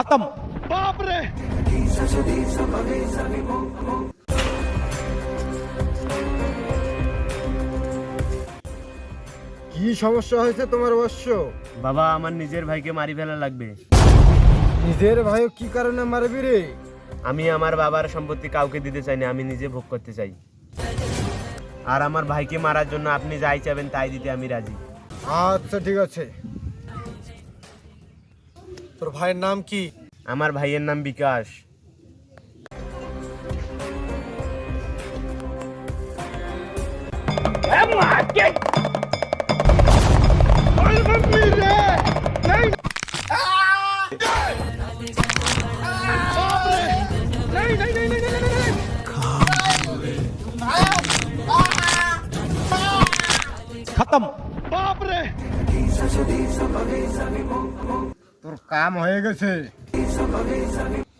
खत्म। बाप रे। কি সমস্যা হয়েছে তোমার অবশ্য? বাবা আমার নিজের ভাইকে মারি ফেলা লাগবে। নিজের ভাই কি কারণে মারবি রে? আমি আমার বাবার সম্পত্তি কাউকে দিতে চাই না, আমি নিজে ভোগ করতে চাই। আর আমার ভাইকে মারার জন্য আপনি যাই চাবেন তাই দিতে আমি রাজি। আচ্ছা ঠিক আছে। তোর ভাইয়ের নাম কি? আমার ভাইয়ের নাম বিকাশ। खत्म। बाप रे। তোর কাম হয়ে গেছে।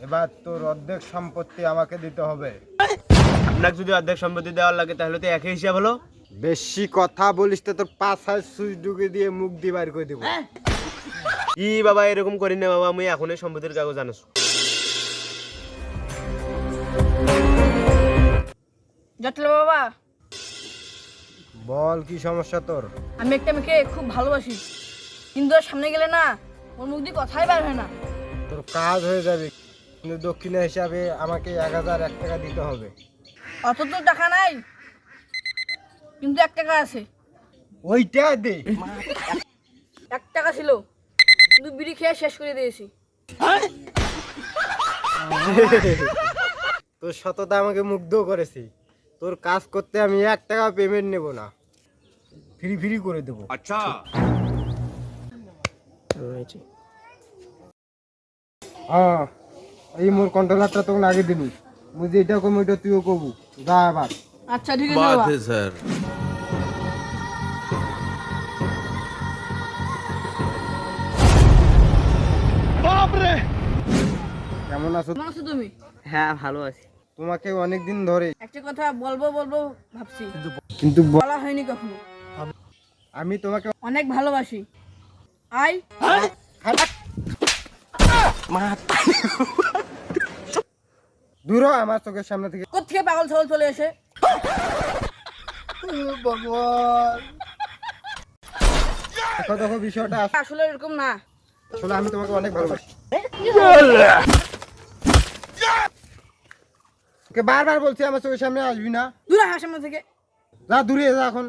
এবার তোর অর্ধেক সম্পত্তি আমাকে দিতে হবে। আপনাকে যদি অর্ধেক সম্পত্তি দেওয়ার লাগে তাহলে তো একই হিসাব হলো। বেশি কথা বলিস তো তোর পাছায় সুই ঢুকে দিয়ে মুখ দিয়ে বাইর করে দেবো। ই বাবা এরকম করি না বাবা, আমি এখনই সম্পত্তির কাগজ আনছো। জটলা বাবা, বল কি সমস্যা তোর? আমি একটা মেয়েকে খুব ভালোবাসি, কিন্তু ওর সামনে গেলে না ওর মুখ দিয়ে কথাই বার হয় না। তোর কাজ হয়ে যাবে, কিন্তু দক্ষিণা হিসাবে আমাকে 1001 টাকা দিতে হবে। অত তো টাকা নাই, কিন্তু 1 টাকা আছে। ওইটা দে। 1 টাকা ছিল, কিন্তু বিড়ি খেয়ে শেষ করে দিয়েছি। তোর সততা আমাকে মুগ্ধ করেছে। তোর কাজ করতে আমি 1 টাকা পেমেন্ট নেব না, ফ্রি ফ্রি করে দেবো। अच्छा। হ্যাঁ, এই মোর কন্ট্রোলারটা তখন আগে দিবি। মুই যেটা কম ওইটা তুইও কবু। যা আবার। আচ্ছা ঠিক আছে বাবা। सर। बाप रे। কেমন আছো? কেমন আছো তুমি? হ্যাঁ ভালো আছি। তোমাকে অনেকদিন ধরে, একটা কথা বলবো বলবো ভাবছি, কিন্তু বলা হয়নি কখনো। আমি তোমাকে অনেক ভালোবাসি। আই দূর হ আমার চোখের সামনে থেকে। কোত্থেকে পাগল ছাগল চলে এসে। ভগবান, দেখো দেখো বিষয়টা আসলে এরকম না। আসলে আমি তোমাকে অনেক ভালোবাসি। ওকে বারবার বলছি আমার চোখের সামনে আসবি না। দূরে হার সামনে থেকে। যা দূরে যা এখন।